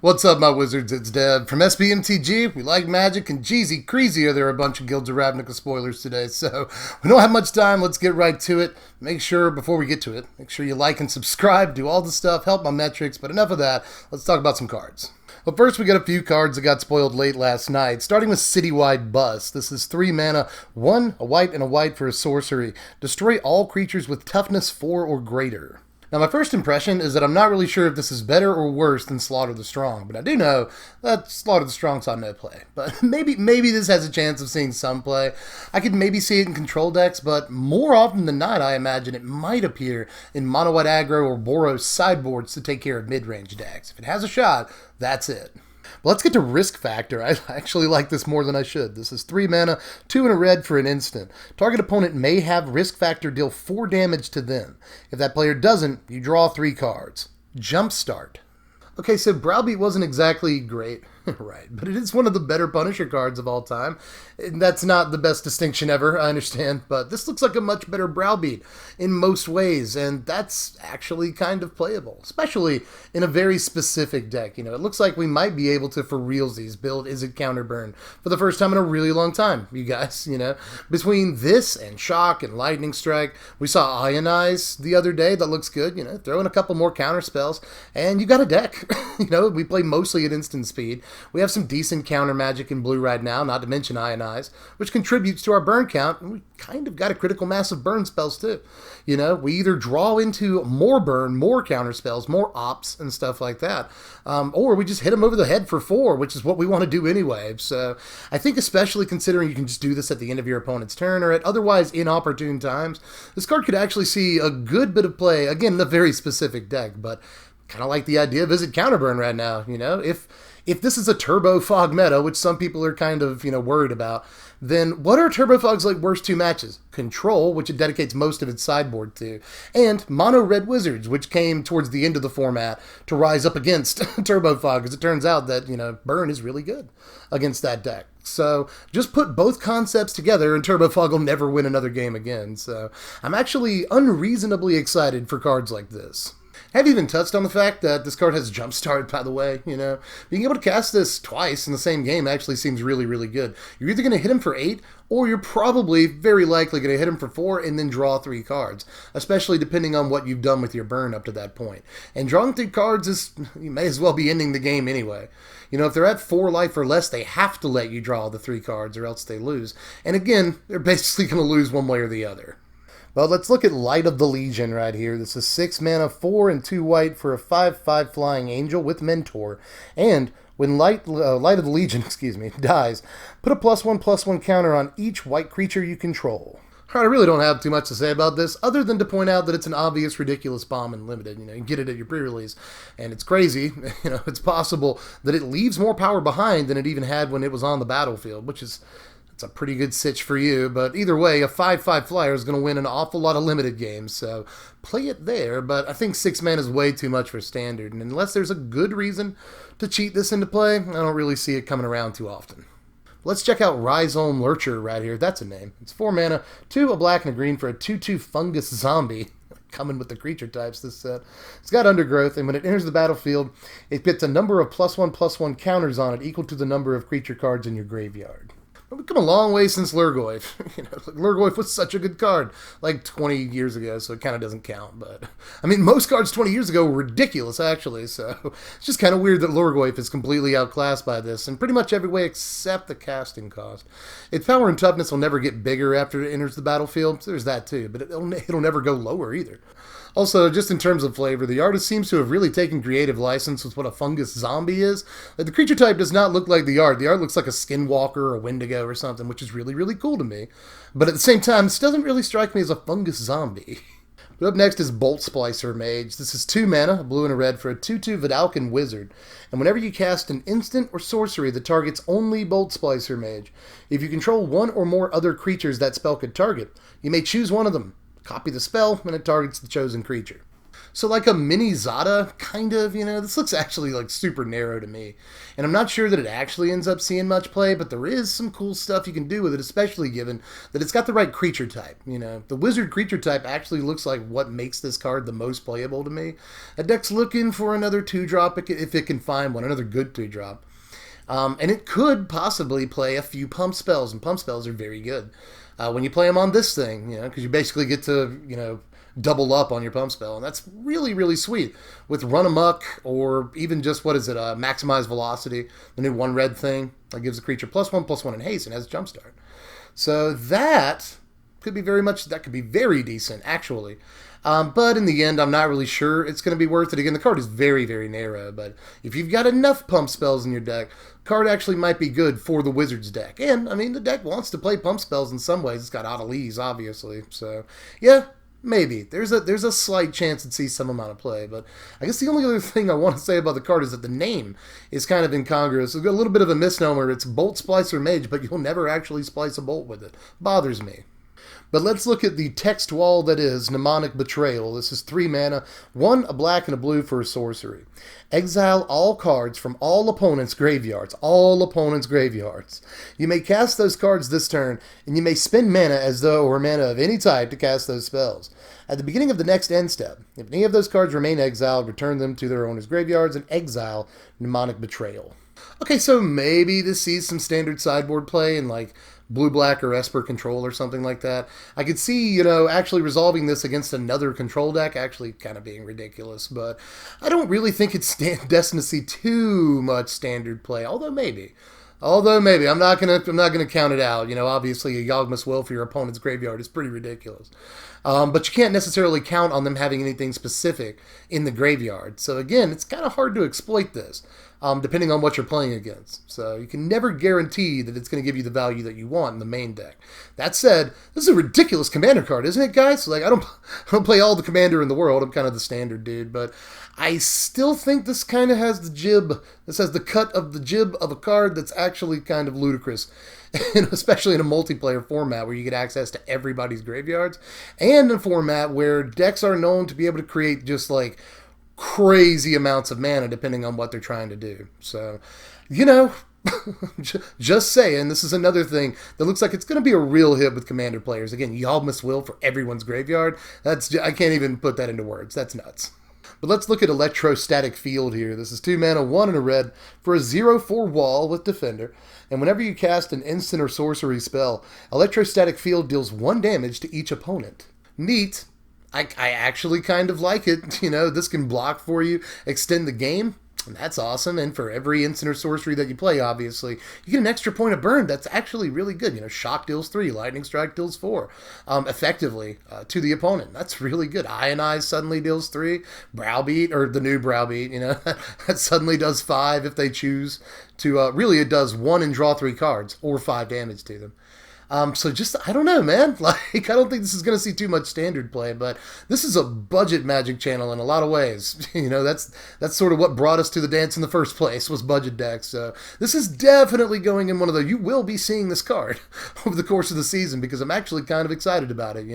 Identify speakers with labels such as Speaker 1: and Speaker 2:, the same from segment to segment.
Speaker 1: What's up, my wizards? It's Deb from Mtg. We like magic, and Jeezy Creasy there are a bunch of Guilds of Ravnica spoilers today, so we don't have much time. Let's get right to it. Make sure, before we get to it, make sure you like and subscribe, do all the stuff, help my metrics, but enough of that. Let's talk about some cards. Well, first we got a few cards that got spoiled late last night, starting with Citywide Bust. This is 3 mana, 1, a white and a white for a sorcery. Destroy all creatures with toughness 4 or greater. Now, my first impression is that I'm not really sure if this is better or worse than Slaughter the Strong, but I do know that Slaughter the Strong saw no play. But maybe this has a chance of seeing some play. I could maybe see it in control decks, but more often than not, I imagine it might appear in mono-white aggro or Boros sideboards to take care of mid-range decks. If it has a shot, that's it. But let's get to risk factor. I actually like this more than I should. This is 3 mana, 2 and a red for an instant. Target opponent may have risk factor deal 4 damage to them. If that player doesn't, you draw 3 cards. Jumpstart. Okay, so Browbeat wasn't exactly great, right, but it is one of the better Punisher cards of all time. And that's not the best distinction ever, I understand, but this looks like a much better Browbeat in most ways, and that's actually kind of playable, especially in a very specific deck. You know, it looks like we might be able to, for realsies, build Izzet Counterburn for the first time in a really long time, you guys, you know. Between this and Shock and Lightning Strike, we saw Ionize the other day, that looks good, you know, throw in a couple more counter spells, and you got a deck. You know, we play mostly at instant speed. We have some decent counter magic in blue right now, not to mention Ionize, which contributes to our burn count, and we kind of got a critical mass of burn spells too. You know, we either draw into more burn, more counter spells, more ops and stuff like that, or we just hit them over the head for 4, which is what we want to do anyway. So I think, especially considering you can just do this at the end of your opponent's turn or at otherwise inopportune times, this card could actually see a good bit of play, again, in a very specific deck, but kind of like the idea of Izzet Counterburn right now. You know, if this is a Turbo Fog meta, which some people are kind of, you know, worried about, then what are Turbo Fog's like worst 2 matches? Control, which it dedicates most of its sideboard to, and Mono Red Wizards, which came towards the end of the format to rise up against Turbo Fog, because it turns out that, you know, Burn is really good against that deck. So just put both concepts together and Turbo Fog will never win another game again. So I'm actually unreasonably excited for cards like this. I haven't even touched on the fact that this card has Jumpstart, by the way. You know, being able to cast this twice in the same game actually seems really, really good. You're either going to hit him for 8, or you're probably very likely going to hit him for 4 and then draw 3 cards, especially depending on what you've done with your burn up to that point. And drawing 3 cards is, you may as well be ending the game anyway. You know, if they're at 4 life or less, they have to let you draw the 3 cards or else they lose. And again, they're basically going to lose one way or the other. Well, let's look at Light of the Legion right here. This is 6 mana, 4 and 2 white for a 5/5 flying angel with Mentor. And when Light of the Legion, dies, put a +1/+1 counter on each white creature you control. Alright, I really don't have too much to say about this, other than to point out that it's an obvious, ridiculous bomb in Limited. You know, you can get it at your pre-release, and it's crazy. You know, it's possible that it leaves more power behind than it even had when it was on the battlefield, which is... it's a pretty good sitch for you, but either way, a 5/5 flyer is going to win an awful lot of limited games, so play it there, but I think 6 mana is way too much for standard, and unless there's a good reason to cheat this into play, I don't really see it coming around too often. Let's check out Rhizome Lurcher right here. That's a name. It's 4 mana, 2, a black and a green for a 2/2 fungus zombie. Coming with the creature types this set. It's got undergrowth, and when it enters the battlefield, it gets a number of +1/+1 counters on it equal to the number of creature cards in your graveyard. We've come a long way since Lurgoyf. You know, Lurgoyf was such a good card, like 20 years ago, so it kind of doesn't count. But, I mean, most cards 20 years ago were ridiculous, actually, so it's just kind of weird that Lurgoyf is completely outclassed by this, in pretty much every way except the casting cost. Its power and toughness will never get bigger after it enters the battlefield, so there's that too, but it'll never go lower either. Also, just in terms of flavor, the artist seems to have really taken creative license with what a fungus zombie is. Like, the creature type does not look like the art. The art looks like a Skinwalker or a Wendigo or something, which is really, really cool to me. But at the same time, this doesn't really strike me as a fungus zombie. But up next is Bolt Splicer Mage. This is 2 mana, a blue and a red, for a 2/2 Vidalcan Wizard. And whenever you cast an instant or sorcery that targets only Bolt Splicer Mage, if you control 1 or more other creatures that spell could target, you may choose one of them. Copy the spell when it targets the chosen creature. So like a mini Zada, kind of, this looks actually like super narrow to me. And I'm not sure that it actually ends up seeing much play, but there is some cool stuff you can do with it, especially given that it's got the right creature type. The wizard creature type actually looks like what makes this card the most playable to me. A deck's looking for another 2-drop if it can find one, another good 2-drop. And it could possibly play a few pump spells, and pump spells are very good. When you play them on this thing, because you basically get to, double up on your pump spell, and that's really, really sweet. With Run Amok, or even just, Maximize Velocity, the new 1-red thing, that gives the creature +1/+1 in haste and has Jumpstart. So that could be very decent, actually. But in the end, I'm not really sure it's going to be worth it. Again, the card is very, very narrow, but if you've got enough pump spells in your deck, card actually might be good for the Wizards deck. And, the deck wants to play pump spells in some ways. It's got Odalise, obviously. So, yeah, maybe. There's a slight chance it sees some amount of play, but I guess the only other thing I want to say about the card is that the name is kind of incongruous. It's got a little bit of a misnomer. It's Bolt Splicer Mage, but you'll never actually splice a bolt with it. Bothers me. But let's look at the text wall that is Mnemonic Betrayal. This is 3 mana, 1 a black and a blue for a sorcery. Exile all cards from all opponents' graveyards. All opponents' graveyards. You may cast those cards this turn, and you may spend mana or mana of any type to cast those spells. At the beginning of the next end step, if any of those cards remain exiled, return them to their owners' graveyards and exile Mnemonic Betrayal. Okay, so maybe this sees some standard sideboard play in like blue-black or Esper control or something like that. I could see, actually resolving this against another control deck actually kind of being ridiculous, but I don't really think it's destined to see too much standard play, although maybe. I'm not gonna count it out. Obviously a Yawgmoth's Will for your opponent's graveyard is pretty ridiculous. But you can't necessarily count on them having anything specific in the graveyard. So again, it's kind of hard to exploit this, depending on what you're playing against. So you can never guarantee that it's going to give you the value that you want in the main deck. That said, this is a ridiculous commander card, isn't it, guys? Like I don't play all the commander in the world. I'm kind of the standard dude, but I still think this kind of has the jib. This has the cut of the jib of a card that's actually kind of ludicrous. And especially in a multiplayer format where you get access to everybody's graveyards, and in a format where decks are known to be able to create just like crazy amounts of mana depending on what they're trying to do. So, just saying, this is another thing that looks like it's going to be a real hit with commander players. Again, Yawgmoth's Will for everyone's graveyard. I can't even put that into words. That's nuts. But let's look at Electrostatic Field here. This is 2 mana, 1 and a red for a 0/4 wall with Defender. And whenever you cast an instant or sorcery spell, Electrostatic Field deals 1 damage to each opponent. Neat. I actually kind of like it. This can block for you, extend the game. And that's awesome. And for every instant or sorcery that you play, obviously, you get an extra point of burn. That's actually really good. Shock deals 3, Lightning Strike deals 4, effectively to the opponent. That's really good. Ionize suddenly deals 3. Browbeat, or the new Browbeat, that suddenly does 5 if they choose to. Really, it does 1 and draw 3 cards, or 5 damage to them. So just, I don't know, man. I don't think this is going to see too much standard play, but this is a budget Magic channel in a lot of ways. That's sort of what brought us to the dance in the first place, was budget decks. So this is definitely going in one of the, you will be seeing this card over the course of the season, because I'm actually kind of excited about it,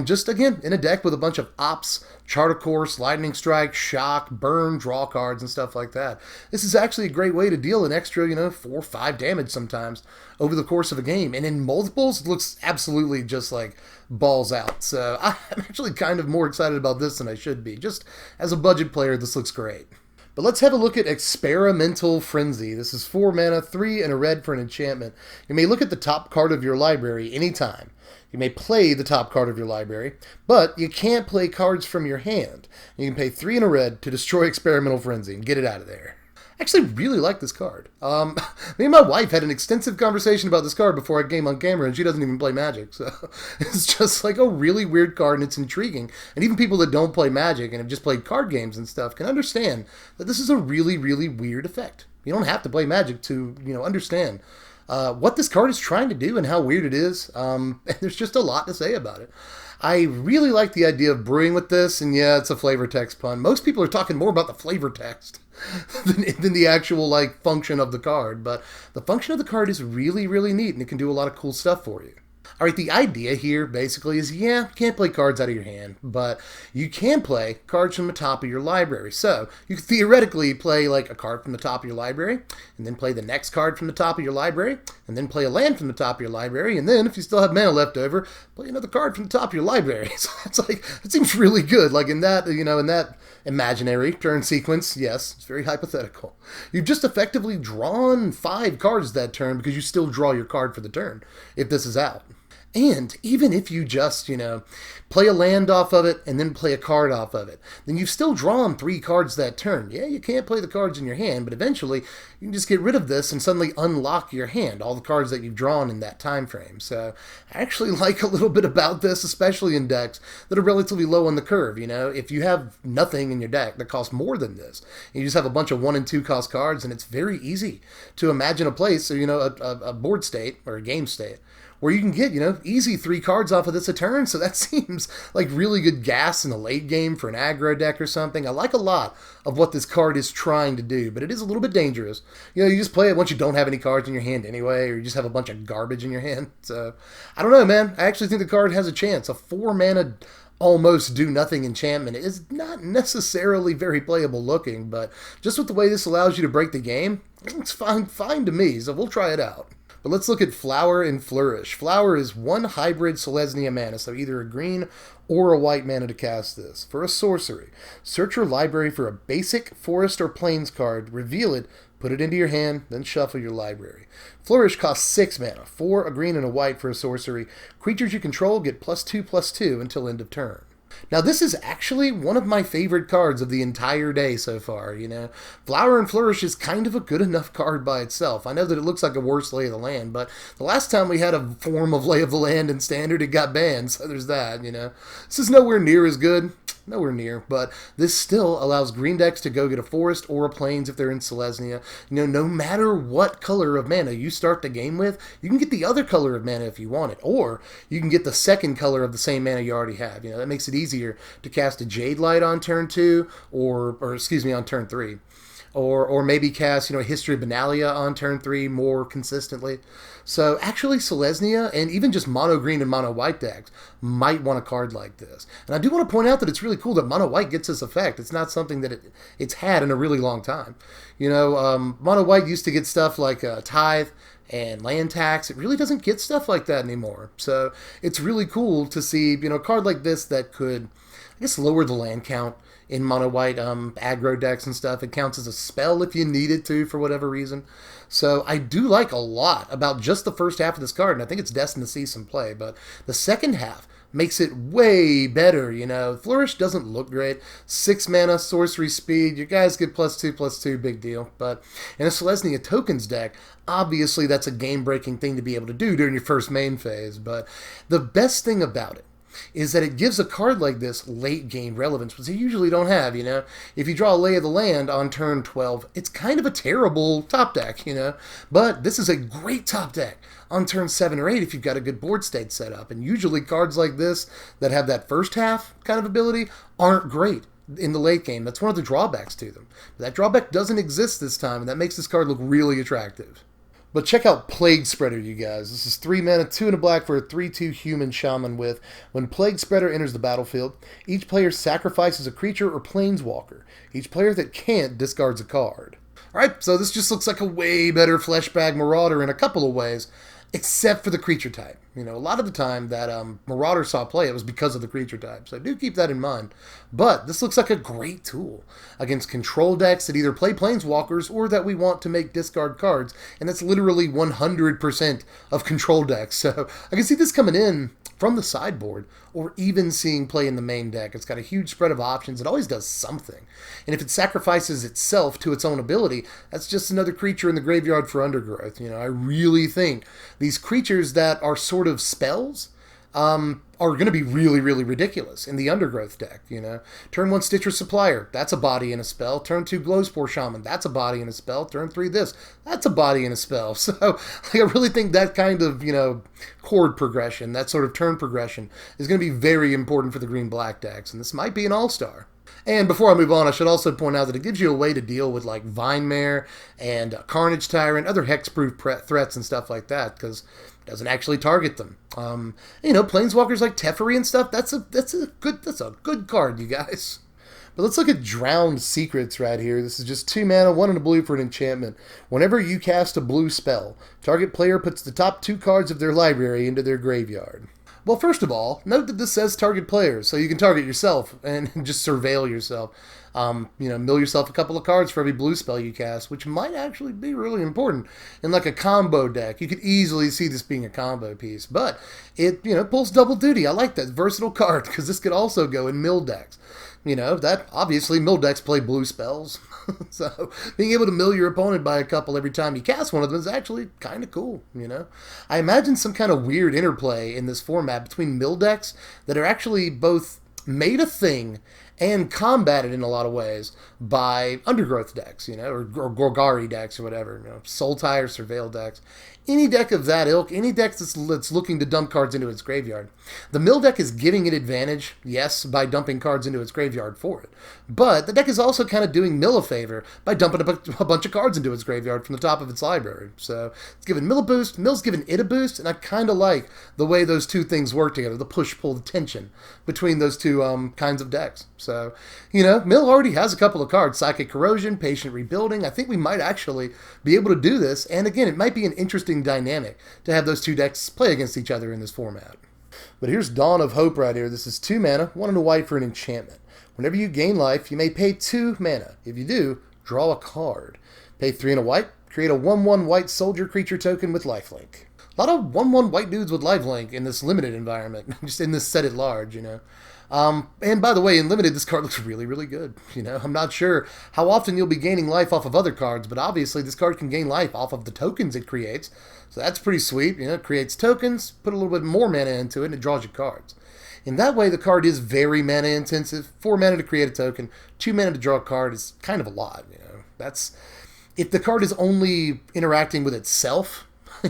Speaker 1: Just, again, in a deck with a bunch of ops, Chart Course, Lightning Strike, Shock, Burn, draw cards, and stuff like that. This is actually a great way to deal an extra, 4 or 5 damage sometimes over the course of a game. And in multiples, it looks absolutely just like balls out. So I'm actually kind of more excited about this than I should be. Just as a budget player, this looks great. But let's have a look at Experimental Frenzy. This is 4 mana, 3 and a red for an enchantment. You may look at the top card of your library anytime. You may play the top card of your library, but you can't play cards from your hand. You can pay 3 and a red to destroy Experimental Frenzy and get it out of there. I actually really like this card. Me and my wife had an extensive conversation about this card before I came on camera, and she doesn't even play Magic, so it's just like a really weird card, and it's intriguing. And even people that don't play Magic and have just played card games and stuff can understand that this is a really, really weird effect. You don't have to play Magic to, understand what this card is trying to do and how weird it is. And there's just a lot to say about it. I really like the idea of brewing with this, and yeah, it's a flavor text pun. Most people are talking more about the flavor text than the actual function of the card, but the function of the card is really, really neat, and it can do a lot of cool stuff for you. All right, the idea here basically is, yeah, you can't play cards out of your hand, but you can play cards from the top of your library. So you could theoretically play like a card from the top of your library, and then play the next card from the top of your library, and then play a land from the top of your library, and then if you still have mana left over, play another card from the top of your library. So it's like, it seems really good. Like in that, in that imaginary turn sequence, yes, it's very hypothetical. You've just effectively drawn 5 cards that turn because you still draw your card for the turn if this is out. And even if you just, play a land off of it and then play a card off of it, then you've still drawn 3 cards that turn. Yeah, you can't play the cards in your hand, but eventually you can just get rid of this and suddenly unlock your hand, all the cards that you've drawn in that time frame. So I actually like a little bit about this, especially in decks that are relatively low on the curve. If you have nothing in your deck that costs more than this, and you just have a bunch of 1 and 2 cost cards, and it's very easy to imagine a place, or, a board state or a game state, where you can get, easy 3 cards off of this a turn. So that seems like really good gas in the late game for an aggro deck or something. I like a lot of what this card is trying to do, but it is a little bit dangerous. You just play it once you don't have any cards in your hand anyway, or you just have a bunch of garbage in your hand. So, I don't know, man. I actually think the card has a chance. A 4-mana almost do-nothing enchantment is not necessarily very playable looking, but just with the way this allows you to break the game, it's fine to me, so we'll try it out. But let's look at Flower and Flourish. Flower is 1 hybrid Selesnya mana, so either a green or a white mana to cast this. For a sorcery, search your library for a basic forest or plains card, reveal it, put it into your hand, then shuffle your library. Flourish costs 6 mana, 4 a green and a white for a sorcery. Creatures you control get +2/+2 until end of turn. Now, this is actually one of my favorite cards of the entire day so far, Flower and Flourish is kind of a good enough card by itself. I know that it looks like a worse Lay of the Land, but the last time we had a form of Lay of the Land in Standard, it got banned, so there's that, This is nowhere near as good. Nowhere near, but this still allows green decks to go get a forest or a plains if they're in Selesnya. No matter what color of mana you start the game with, you can get the other color of mana if you want it, or you can get the second color of the same mana you already have. That makes it easier to cast a Jade Light on turn 2, or on turn 3. Or maybe cast, History of Benalia on turn 3 more consistently. So actually Selesnya, and even just mono green and mono white decks, might want a card like this. And I do want to point out that it's really cool that mono white gets this effect. It's not something that it's had in a really long time. Mono white used to get stuff like Tithe and land tax. It really doesn't get stuff like that anymore. So it's really cool to see, a card like this that could, I guess, lower the land count in mono white aggro decks and stuff. It counts as a spell if you need it to for whatever reason. So I do like a lot about just the first half of this card, and I think it's destined to see some play. But the second half makes it way better, Flourish doesn't look great. 6 mana, sorcery speed, you guys get +2/+2, big deal. But in a Selesnya tokens deck, obviously that's a game-breaking thing to be able to do during your first main phase. But the best thing about it is that it gives a card like this late game relevance, which you usually don't have, If you draw a Lay of the Land on turn 12, it's kind of a terrible top deck, But this is a great top deck on turn 7 or 8 if you've got a good board state set up. And usually cards like this that have that first half kind of ability aren't great in the late game. That's one of the drawbacks to them. But that drawback doesn't exist this time, and that makes this card look really attractive. But check out Plaguespreader, you guys. This is 3 mana, 2 and a black for a 3/2 human shaman with, when Plaguespreader enters the battlefield, each player sacrifices a creature or planeswalker. Each player that can't discards a card. Alright, so this just looks like a way better Fleshbag Marauder in a couple of ways, except for the creature type. A lot of the time that Marauder saw play, it was because of the creature type, so do keep that in mind. But this looks like a great tool against control decks that either play planeswalkers or that we want to make discard cards, and that's literally 100% of control decks. So I can see this coming in from the sideboard, or even seeing play in the main deck. It's got a huge spread of options. It always does something. And if it sacrifices itself to its own ability, that's just another creature in the graveyard for undergrowth. I really think these creatures that are sort of spells are going to be really, really ridiculous in the undergrowth deck. Turn 1 Stitcher Supplier, that's a body and a spell. Turn 2 Glowspore Shaman, that's a body and a spell. Turn 3 this, that's a body and a spell. So I really think that kind of, chord progression, that sort of turn progression is going to be very important for the green-black decks, and this might be an all-star. And before I move on, I should also point out that it gives you a way to deal with like Vine Mare and Carnage Tyrant, other hexproof threats and stuff like that, because it doesn't actually target them. Planeswalkers like Teferi and stuff. That's a good card, you guys. But let's look at Drowned Secrets right here. This is just 2 mana, 1 and a blue for an enchantment. Whenever you cast a blue spell, target player puts the top 2 cards of their library into their graveyard. Well, first of all, note that this says target players, so you can target yourself and just surveil yourself. Mill yourself a couple of cards for every blue spell you cast, which might actually be really important. In like a combo deck, you could easily see this being a combo piece, but it, pulls double duty. I like that versatile card because this could also go in mill decks. That obviously mill decks play blue spells. So being able to mill your opponent by a couple every time you cast one of them is actually kind of cool, I imagine some kind of weird interplay in this format between mill decks that are actually both made a thing and combated in a lot of ways by undergrowth decks, or Gorgari decks or whatever, Sultai or Surveil decks. Any deck of that ilk, any deck that's looking to dump cards into its graveyard. The mill deck is giving it advantage, yes, by dumping cards into its graveyard for it. But the deck is also kind of doing mill a favor by dumping a bunch of cards into its graveyard from the top of its library. So it's giving mill a boost, mill's giving it a boost, and I kind of like the way those two things work together, the push-pull, the tension between those two kinds of decks. So, mill already has a couple of cards, Psychic Corrosion, Patient Rebuilding. I think we might actually be able to do this, and again, it might be an interesting dynamic to have those two decks play against each other in this format. But here's Dawn of Hope right here. This is 2 mana, 1 and a white for an enchantment. Whenever you gain life, you may pay 2 mana. If you do, draw a card. Pay 3 and a white, create a 1/1 white soldier creature token with lifelink. A lot of 1/1 white dudes with lifelink in this limited environment, just in this set at large, And by the way, in Limited, this card looks really, really good. I'm not sure how often you'll be gaining life off of other cards, but obviously this card can gain life off of the tokens it creates. So that's pretty sweet. It creates tokens, put a little bit more mana into it, and it draws you cards. In that way, the card is very mana intensive. 4 mana to create a token, 2 mana to draw a card is kind of a lot. That's if the card is only interacting with itself,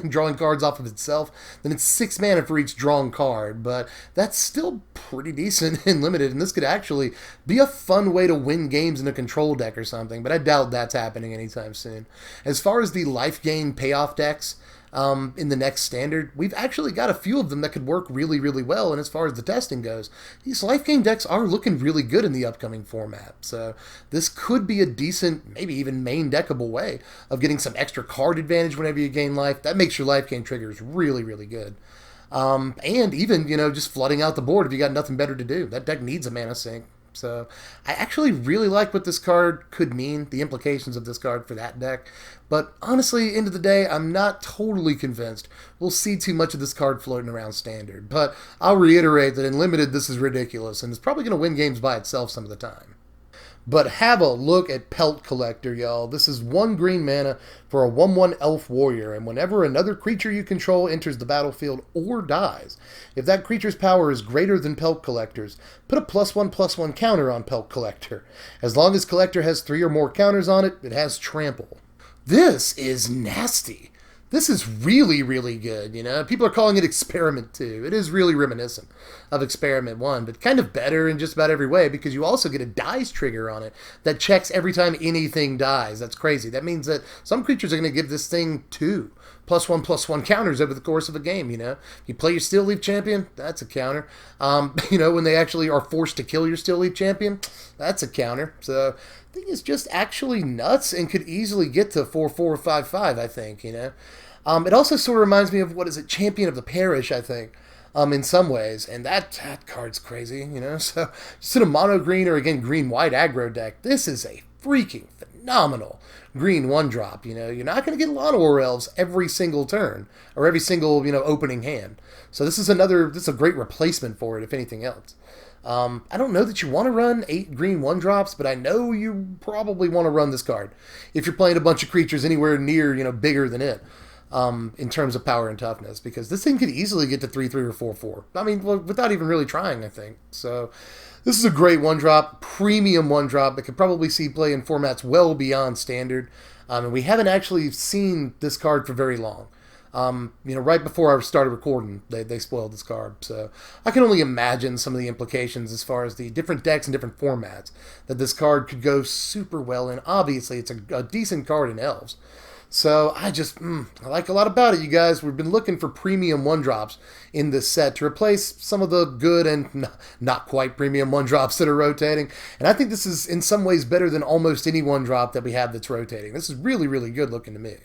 Speaker 1: drawing cards off of itself, then it's 6 mana for each drawn card, but that's still pretty decent in Limited, and this could actually be a fun way to win games in a control deck or something, but I doubt that's happening anytime soon. As far as the life gain payoff decks, in the next standard, we've actually got a few of them that could work really, really well, and as far as the testing goes, these life gain decks are looking really good in the upcoming format, so this could be a decent, maybe even main deckable way of getting some extra card advantage whenever you gain life. That makes your life gain triggers really, really good. And even, just flooding out the board if you got nothing better to do. That deck needs a mana sink. So I actually really like what this card could mean, the implications of this card for that deck. But honestly, end of the day, I'm not totally convinced we'll see too much of this card floating around Standard. But I'll reiterate that in Limited, this is ridiculous, and it's probably going to win games by itself some of the time. But have a look at Pelt Collector, y'all. This is 1 green mana for a 1/1 elf warrior, and whenever another creature you control enters the battlefield or dies, if that creature's power is greater than Pelt Collector's, put a +1/+1 counter on Pelt Collector. As long as Collector has 3 or more counters on it, it has trample. This is nasty. This is really, really good, People are calling it Experiment 2. It is really reminiscent of Experiment 1, but kind of better in just about every way because you also get a dies trigger on it that checks every time anything dies. That's crazy. That means that some creatures are going to give this thing 2 +1/+1 counters over the course of a game, You play your Steel Leaf Champion, that's a counter. When they actually are forced to kill your Steel Leaf Champion, that's a counter. So the thing is just actually nuts and could easily get to 4/4 or 5/5, I think, It also sort of reminds me of, Champion of the Parish, I think, in some ways. And that card's crazy, So just in a mono green or, again, green-white aggro deck, this is a freaking phenomenal green 1-drop, You're not going to get Llanowar Elves every single turn or every single, opening hand. So this is a great replacement for it, if anything else. I don't know that you want to run 8 green 1-drops, but I know you probably want to run this card if you're playing a bunch of creatures anywhere near, bigger than it. In terms of power and toughness, because this thing could easily get to 3/3 or 4/4. I mean, without even really trying, I think. So this is a great 1-drop, premium 1-drop that could probably see play in formats well beyond Standard. And we haven't actually seen this card for very long. Right before I started recording, they spoiled this card. So I can only imagine some of the implications as far as the different decks and different formats that this card could go super well in. Obviously, it's a decent card in Elves. So I like a lot about it, you guys. We've been looking for premium 1-drops in this set to replace some of the good and not quite premium 1-drops that are rotating. And I think this is in some ways better than almost any 1-drop that we have that's rotating. This is really, really good looking to me.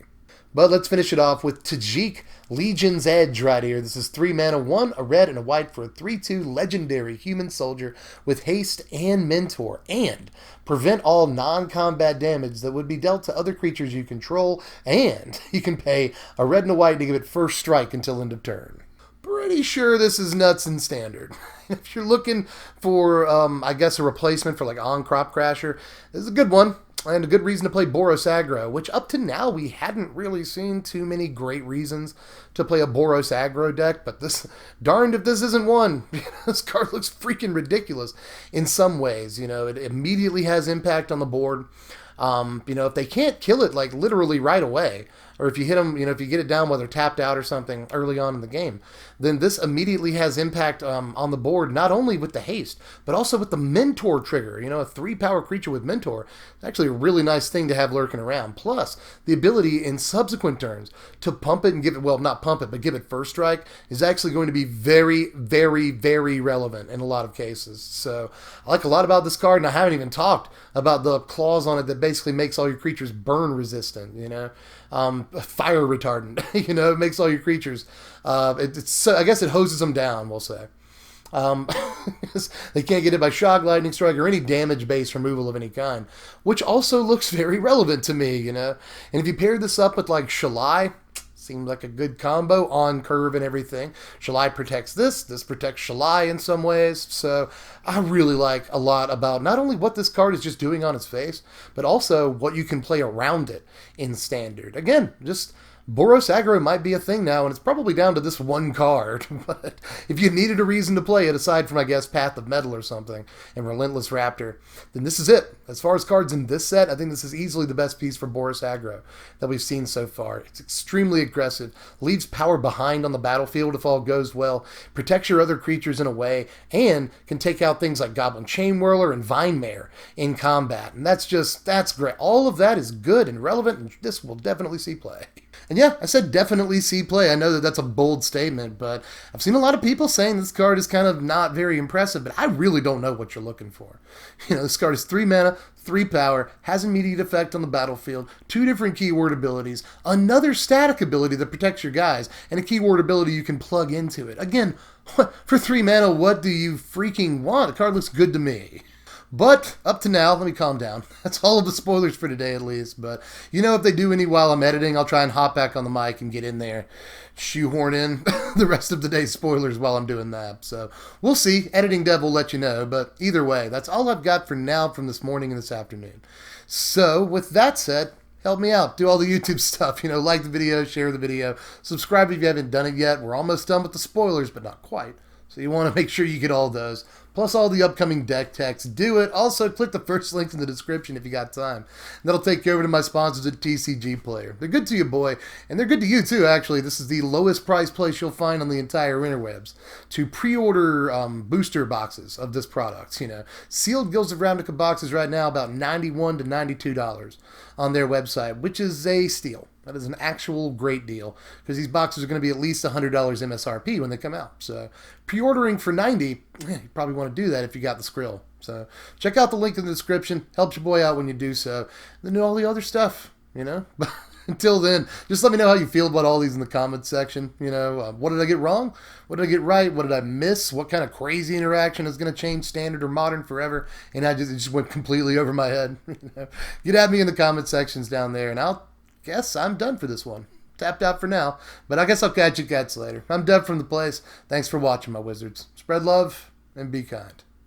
Speaker 1: But let's finish it off with Tajic, Legion's Edge right here. This is 3 mana, 1, a red, and a white for a 3/2 legendary human soldier with haste and mentor. And prevent all non-combat damage that would be dealt to other creatures you control. And you can pay a red and a white to give it first strike until end of turn. Pretty sure this is nuts in standard. If you're looking for, I guess, a replacement for like On-Crop Crasher, this is a good one. And a good reason to play Boros aggro, which up to now we hadn't really seen too many great reasons to play a Boros aggro deck, but darned if this isn't one. This card looks freaking ridiculous in some ways. It immediately has impact on the board. If they can't kill it like literally right away, or if you hit them, if you get it down while they're tapped out or something early on in the game, then this immediately has impact on the board, not only with the haste, but also with the mentor trigger. A 3-power creature with mentor. It's actually a really nice thing to have lurking around. Plus, the ability in subsequent turns to pump it and give it, well, not pump it, but give it first strike is actually going to be very, very, very relevant in a lot of cases. So I like a lot about this card, and I haven't even talked about the clause on it that basically makes all your creatures burn resistant, fire retardant, it makes all your creatures, I guess it hoses them down, we'll say. They can't get hit by shock, lightning strike, or any damage-based removal of any kind, which also looks very relevant to me, And if you pair this up with, like, Shalai, seemed like a good combo on curve and everything. Shalai protects this protects Shalai in some ways, so I really like a lot about not only what this card is just doing on its face, but also what you can play around it in standard. Again, just Boros aggro might be a thing now, and it's probably down to this one card, but if you needed a reason to play it, aside from, I guess, Path of Metal or something, and Relentless Raptor, then this is it. As far as cards in this set, I think this is easily the best piece for Boros aggro that we've seen so far. It's extremely aggressive, leaves power behind on the battlefield if all goes well, protects your other creatures in a way, and can take out things like Goblin Chain Whirler and Vine Mare in combat, and that's great. All of that is good and relevant, and this will definitely see play. And yeah, I said definitely see play. I know that that's a bold statement, but I've seen a lot of people saying this card is kind of not very impressive, but I really don't know what you're looking for. This card is 3 mana, 3 power, has immediate effect on the battlefield, 2 different keyword abilities, another static ability that protects your guys, and a keyword ability you can plug into it. Again, for 3 mana, what do you freaking want? The card looks good to me. But up to now, let me calm down. That's all of the spoilers for today, at least. But if they do any while I'm editing, I'll try and hop back on the mic and get in there, shoehorn in the rest of the day's spoilers while I'm doing that. So we'll see. Editing Dev will let you know. But either way, that's all I've got for now from this morning and this afternoon. So with that said, help me out. Do all the YouTube stuff. Like the video, share the video, subscribe if you haven't done it yet. We're almost done with the spoilers, but not quite. So you want to make sure you get all those. Plus all the upcoming deck techs. Do it. Also, click the first link in the description if you got time. That'll take you over to my sponsors at TCG Player. They're good to you, boy. And they're good to you, too, actually. This is the lowest price place you'll find on the entire interwebs to pre-order booster boxes of this product. Sealed Guilds of Ravnica boxes right now about $91 to $92 on their website, which is a steal. That is an actual great deal, because these boxes are going to be at least $100 MSRP when they come out. So pre-ordering for $90, you probably want to do that if you got the Skrill. So check out the link in the description. Helps your boy out when you do so. Then do all the other stuff, But until then, just let me know how you feel about all these in the comments section. What did I get wrong? What did I get right? What did I miss? What kind of crazy interaction is going to change standard or modern forever? And it just went completely over my head. Get at me in the comment sections down there, and I'll guess I'm done for this one. Tapped out for now, but I guess I'll catch you cats later. I'm Dev from the place. Thanks for watching, my wizards. Spread love and be kind.